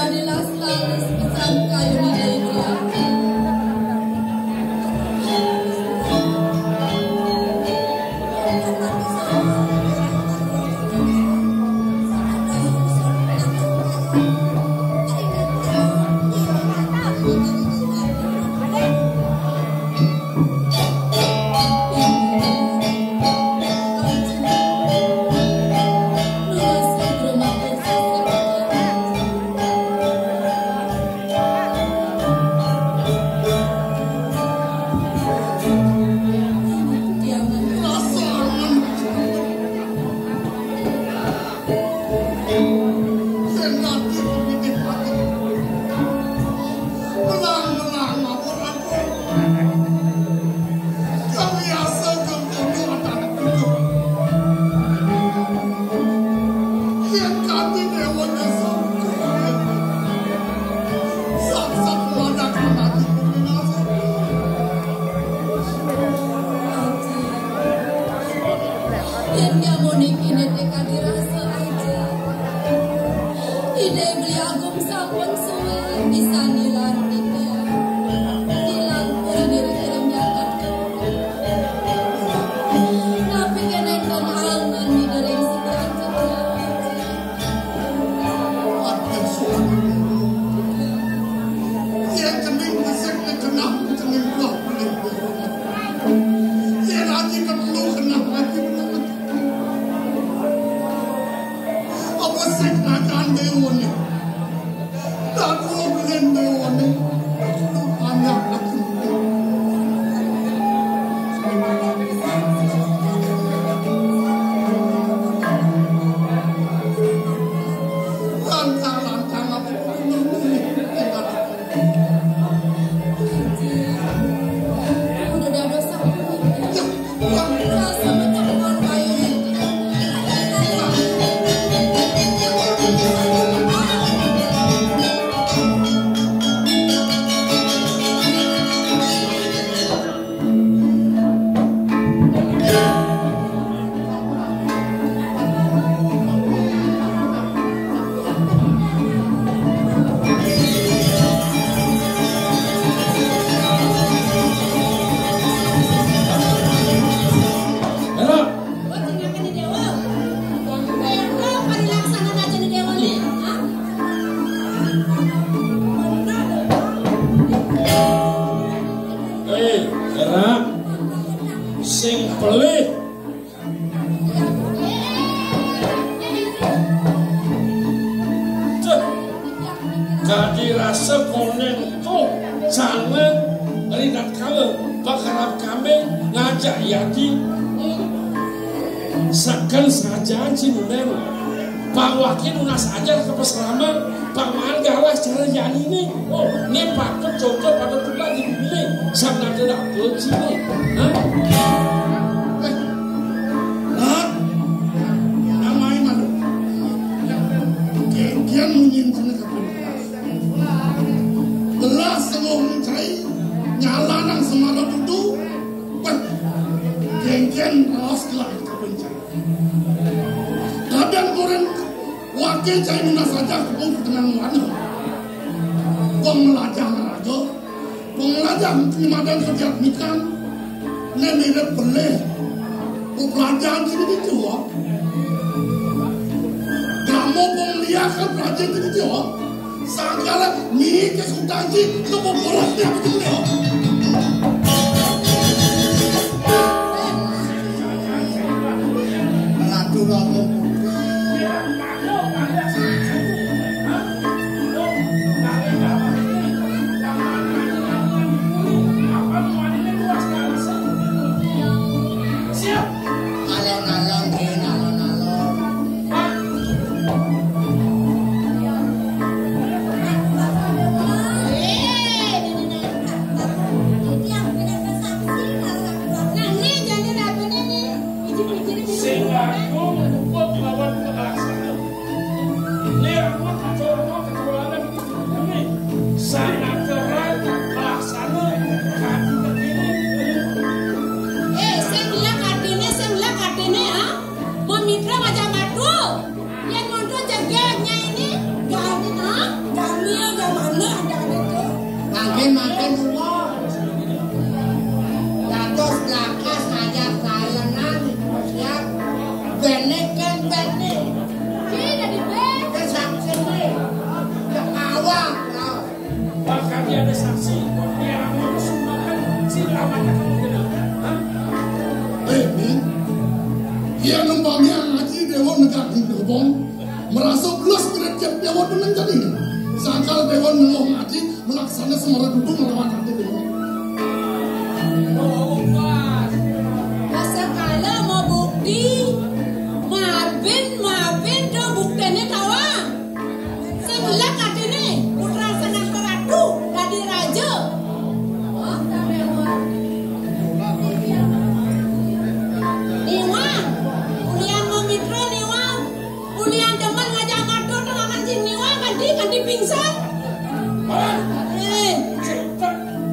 jadilah selalu sebesar kayu di dia. Sing aku buat lawan pelaksana. Nek paket dewa tenang jadi. Sakal dewa ngeloh ngaji melaksana semara duduk melawan hati dewa. Oh, Mas. Sekala mau bukti, Marvin do buktinya tawang. Sebelah katanya putra senang ratu tadi raja. Niwang, kuliah ngomitra niwang, kuliah demen ngajak matur dengan anjing niwang ganti pingsan.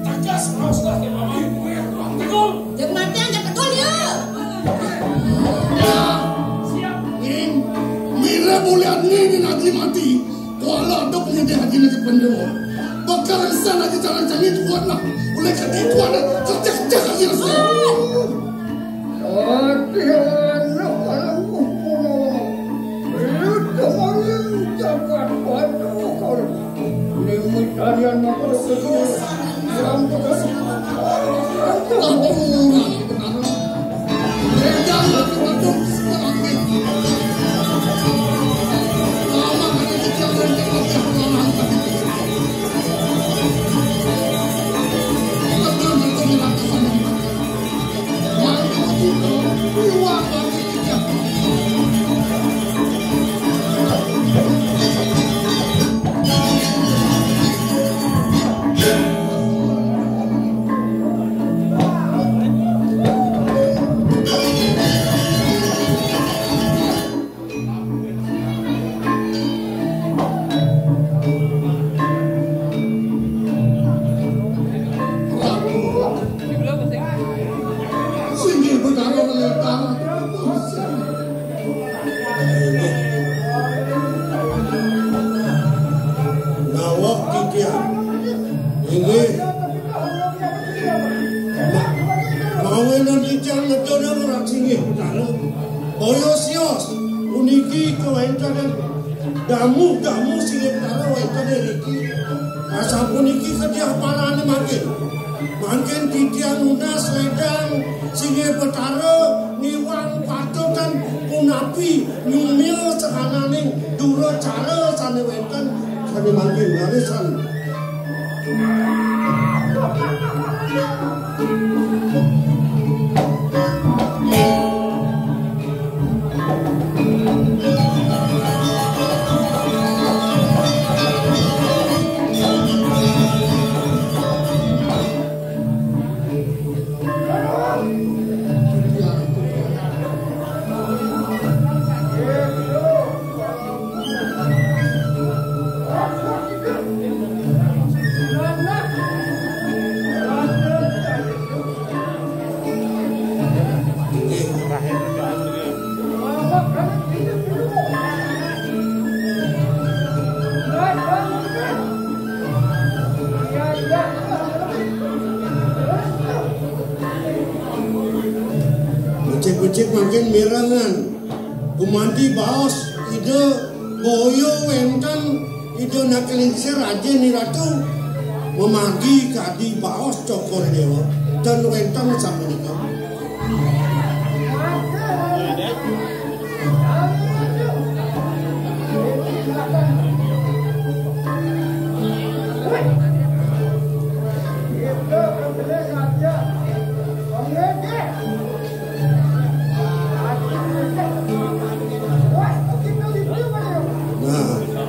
Tegas haruslah ya mama. Tegul. Jangan mati aja tegul ya. Ing, mira bulan ini nanti mati. Kuala dok nyede haji nanti pendewa. Bakaran sana di jalan jangit kuat nak. Oleh kati kuat nak kerja lagi rasa. Latihan kalau kumpul, lu kemarin jagat batu kau. Limit harian apa sesuatu yang bekas. Damu sing betara wenten iki. Asapun iki kerja parane makin titiang unas ledang sing betara niwang patotan punapi nyumil sekananing dura cara sane wenten sane makin ngarisan. Becek makin mirangan kumandi baos ide boyo wenten ide nakelinsir aja nih ratu memagi kadi baos cokor dewa dan wenten sama nikah.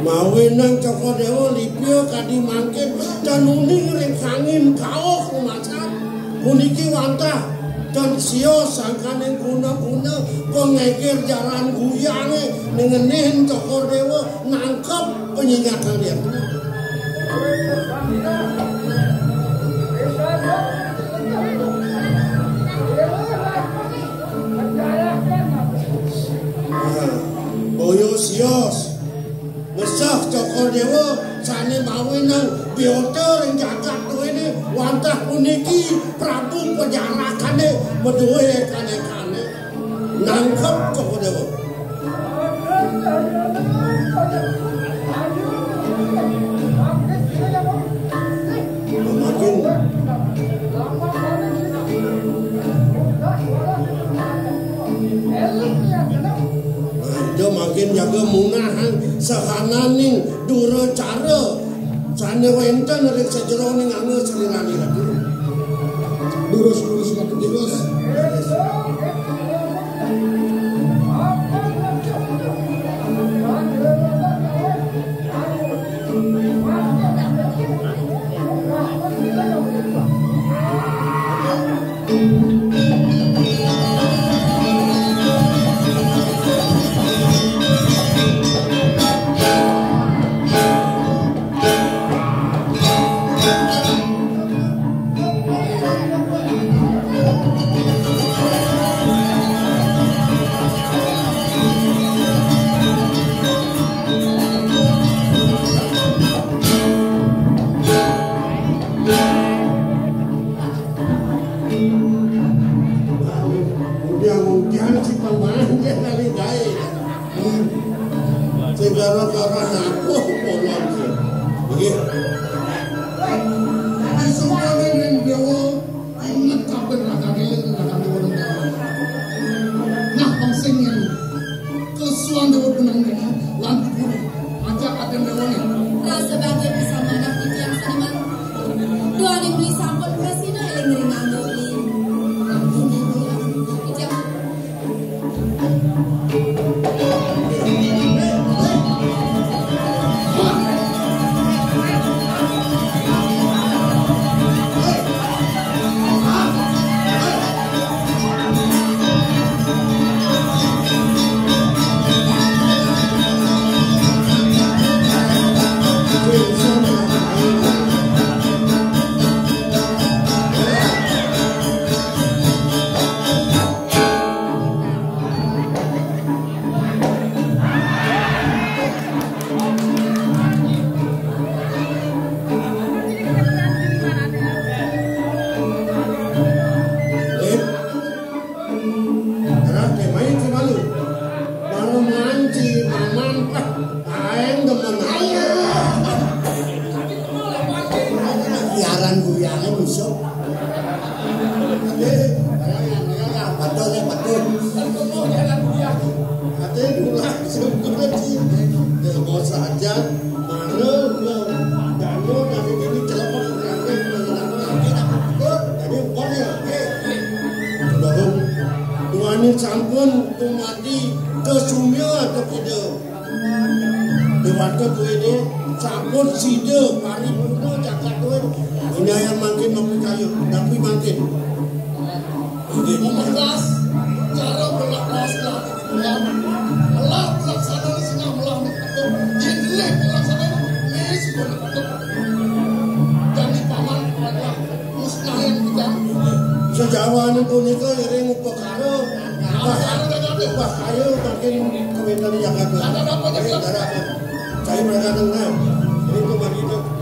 Mawenang cokor dewa lipio kadi mangkin dan uning ring angin kaoh masak puniki wantah dan sio sangkaning kuna-kuna pengekir jalan guyange nengenin cokor dewa nangkep penyingat kalian. Boyo sios ngesah cokor dewa sane mawenang bioto ring jagat duwene wantah puniki Prabu penjarakane meduwe kane-kane nangkep cokor dewa. Makin mungkin jaga munahan sahananing dura cara sana wenten rek sajeroning angeu selingani lagi lurus lagi lurus. Gara-gara aku polong sih. Begitu. Semua ini dewa ingat kapan lagi orang. Nah, pangsingnya kesuan dewa penangnya lantu ajak ada dewa ni. Nah, sebagai bersama anak itu yang seniman, dua yang beli sampel presiden yang ngeringan beli. Sampun tumati kesumya atau tidak dewata tu ini sampun sida paripurna jagat tu ini yang makin mempercaya tapi makin memegas cara berlaku Allah pelaksana senang melang jelek pelaksana ini sebuah dan di paman adalah musnahkan kita sejawan itu nika iring perkara bahaya makin komentar Jakarta. Saya berkata, ini tu bagi tu